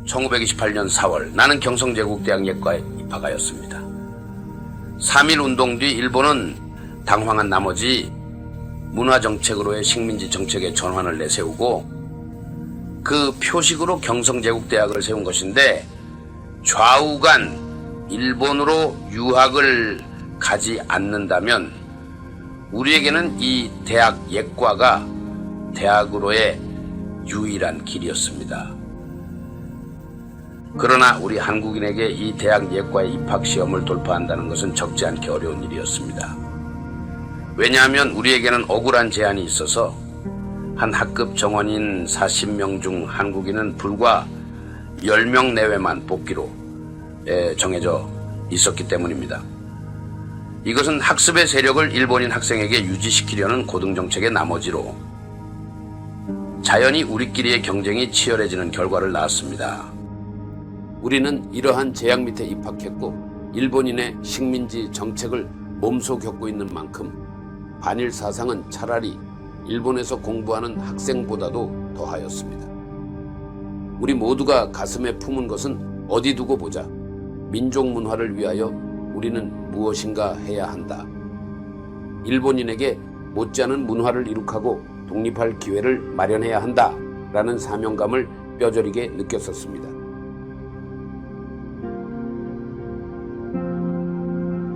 1928년 4월 나는 경성제국대학 예과에 입학하였습니다. 3.1 운동 뒤 일본은 당황한 나머지 문화정책으로의 식민지 정책의 전환을 내세우고 그 표식으로 경성제국대학을 세운 것인데, 좌우간 일본으로 유학을 가지 않는다면 우리에게는 이 대학 예과가 대학으로의 유일한 길이었습니다. 그러나 우리 한국인에게 이 대학 예과의 입학 시험을 돌파한다는 것은 적지 않게 어려운 일이었습니다. 왜냐하면 우리에게는 억울한 제한이 있어서 한 학급 정원인 40명 중 한국인은 불과 10명 내외만 뽑기로 정해져 있었기 때문입니다. 이것은 학습의 세력을 일본인 학생에게 유지시키려는 고등정책의 나머지로 자연히 우리끼리의 경쟁이 치열해지는 결과를 낳았습니다. 우리는 이러한 제약 밑에 입학했고 일본인의 식민지 정책을 몸소 겪고 있는 만큼 반일 사상은 차라리 일본에서 공부하는 학생보다도 더하였습니다. 우리 모두가 가슴에 품은 것은 어디 두고 보자. 민족 문화를 위하여 우리는 무엇인가 해야 한다. 일본인에게 못지않은 문화를 이룩하고 독립할 기회를 마련해야 한다. 라는 사명감을 뼈저리게 느꼈었습니다.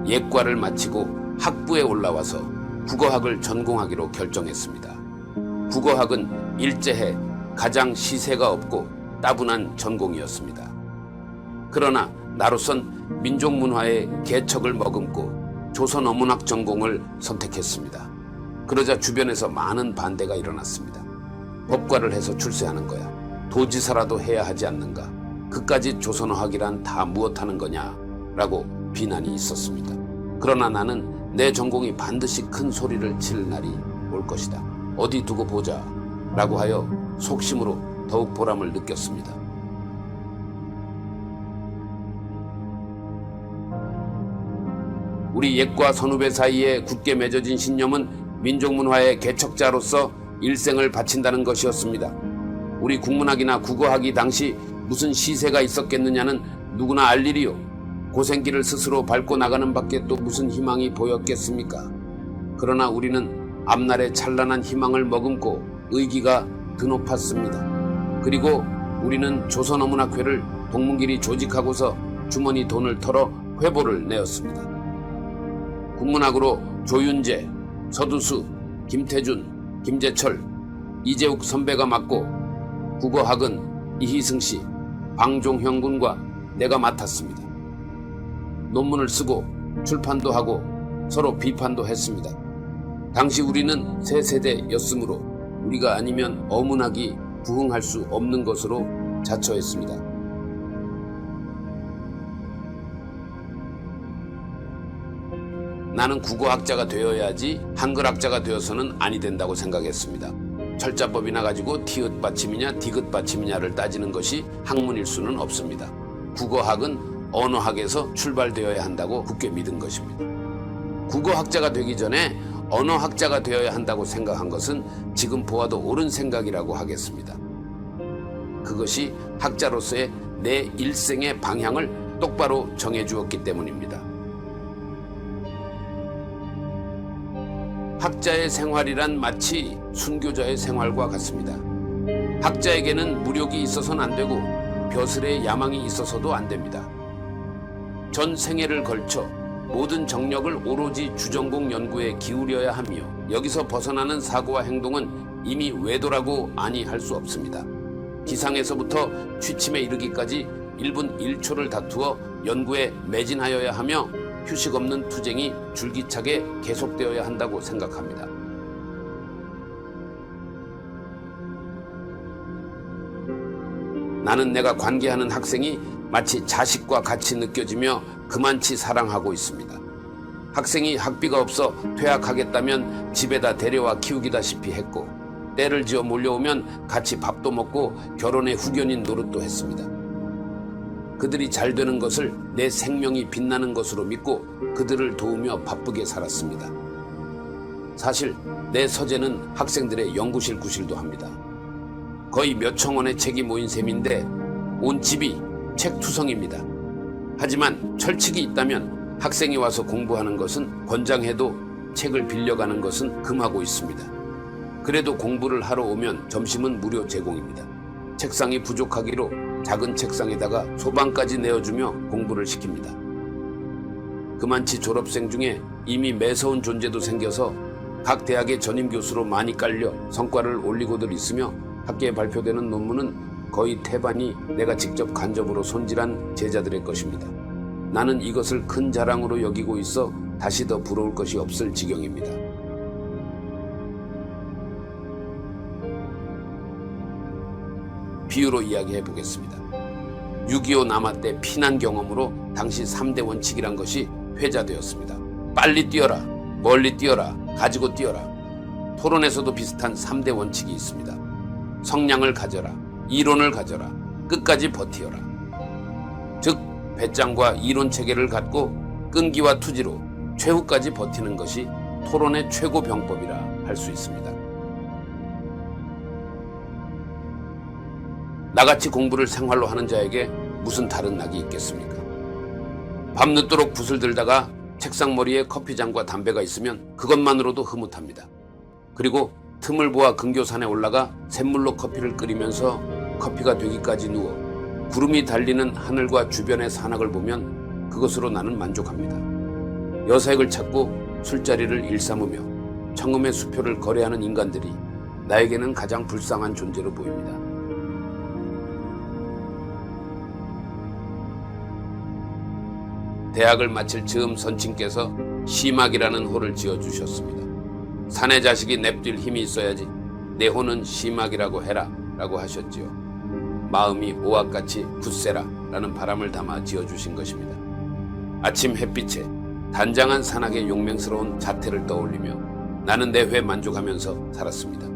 예과를 마치고 학부에 올라와서 국어학을 전공하기로 결정했습니다. 국어학은 일제해 가장 시세가 없고 따분한 전공이었습니다. 그러나 나로선 민족문화의 개척을 머금고 조선어문학 전공을 선택했습니다. 그러자 주변에서 많은 반대가 일어났습니다. 법과를 해서 출세하는 거야. 도지사라도 해야 하지 않는가. 그까짓 조선어학이란 다 무엇하는 거냐 라고 비난이 있었습니다. 그러나 나는 내 전공이 반드시 큰 소리를 칠 날이 올 것이다. 어디 두고 보자 라고 하여 속심으로 더욱 보람을 느꼈습니다. 우리 예과 선후배 사이에 굳게 맺어진 신념은 민족문화의 개척자로서 일생을 바친다는 것이었습니다. 우리 국문학이나 국어학이 당시 무슨 시세가 있었겠느냐는 누구나 알 일이요. 고생길을 스스로 밟고 나가는 밖에 또 무슨 희망이 보였겠습니까? 그러나 우리는 앞날의 찬란한 희망을 머금고 의기가 드높았습니다. 그리고 우리는 조선어문학회를 동문길이 조직하고서 주머니 돈을 털어 회보를 내었습니다. 국문학으로 조윤재, 서두수, 김태준, 김재철, 이재욱 선배가 맡고 국어학은 이희승 씨, 방종형 군과 내가 맡았습니다. 논문을 쓰고 출판도 하고 서로 비판도 했습니다. 당시 우리는 새 세대였으므로 우리가 아니면 어문학이 부흥할 수 없는 것으로 자처했습니다. 나는 국어학자가 되어야지 한글학자가 되어서는 아니 된다고 생각했습니다. 철자법이나 가지고 티읕 받침이냐 디귿 받침이냐를 따지는 것이 학문일 수는 없습니다. 국어학은 언어학에서 출발되어야 한다고 굳게 믿은 것입니다. 국어학자가 되기 전에 언어학자가 되어야 한다고 생각한 것은 지금 보아도 옳은 생각이라고 하겠습니다. 그것이 학자로서의 내 일생의 방향을 똑바로 정해주었기 때문입니다. 학자의 생활이란 마치 순교자의 생활과 같습니다. 학자에게는 무력이 있어서는 안 되고 벼슬의 야망이 있어서도 안 됩니다. 전 생애를 걸쳐 모든 정력을 오로지 주전공 연구에 기울여야 하며 여기서 벗어나는 사고와 행동은 이미 외도라고 아니할 수 없습니다. 기상에서부터 취침에 이르기까지 1분 1초를 다투어 연구에 매진하여야 하며 휴식 없는 투쟁이 줄기차게 계속되어야 한다고 생각합니다. 나는 내가 관계하는 학생이 마치 자식과 같이 느껴지며 그만치 사랑하고 있습니다. 학생이 학비가 없어 퇴학하겠다면 집에다 데려와 키우기다시피 했고 때를 지어 몰려오면 같이 밥도 먹고 결혼의 후견인 노릇도 했습니다. 그들이 잘 되는 것을 내 생명이 빛나는 것으로 믿고 그들을 도우며 바쁘게 살았습니다. 사실 내 서재는 학생들의 연구실 구실도 합니다. 거의 몇 천 원의 책이 모인 셈인데 온 집이 책투성입니다. 하지만 철칙이 있다면 학생이 와서 공부하는 것은 권장해도 책을 빌려가는 것은 금하고 있습니다. 그래도 공부를 하러 오면 점심은 무료 제공입니다. 책상이 부족하기로 작은 책상에다가 소방까지 내어주며 공부를 시킵니다. 그만치 졸업생 중에 이미 매서운 존재도 생겨서 각 대학의 전임 교수로 많이 깔려 성과를 올리고들 있으며 학계에 발표되는 논문은 거의 태반이 내가 직접 간접으로 손질한 제자들의 것입니다. 나는 이것을 큰 자랑으로 여기고 있어 다시 더 부러울 것이 없을 지경입니다. 비유로 이야기해 보겠습니다. 6.25 남하 때 피난 경험으로 당시 3대 원칙이란 것이 회자되었습니다. 빨리 뛰어라, 멀리 뛰어라, 가지고 뛰어라. 토론에서도 비슷한 3대 원칙이 있습니다. 성량을 가져라, 이론을 가져라, 끝까지 버티어라. 즉 배짱과 이론 체계를 갖고 끈기와 투지로 최후까지 버티는 것이 토론의 최고 병법이라 할 수 있습니다. 나같이 공부를 생활로 하는 자에게 무슨 다른 낙이 있겠습니까? 밤늦도록 붓을 들다가 책상머리에 커피잔과 담배가 있으면 그것만으로도 흐뭇합니다. 그리고 틈을 보아 근교산에 올라가 샘물로 커피를 끓이면서 커피가 되기까지 누워 구름이 달리는 하늘과 주변의 산악을 보면 그것으로 나는 만족합니다. 여색을 찾고 술자리를 일삼으며 청음의 수표를 거래하는 인간들이 나에게는 가장 불쌍한 존재로 보입니다. 대학을 마칠 즈음 선친께서 시막이라는 호를 지어주셨습니다. 사내 자식이 냅둘 힘이 있어야지 내 호는 시막이라고 해라 라고 하셨지요. 마음이 오악같이 굳세라 라는 바람을 담아 지어주신 것입니다. 아침 햇빛에 단장한 산악의 용맹스러운 자태를 떠올리며 나는 내 회 만족하면서 살았습니다.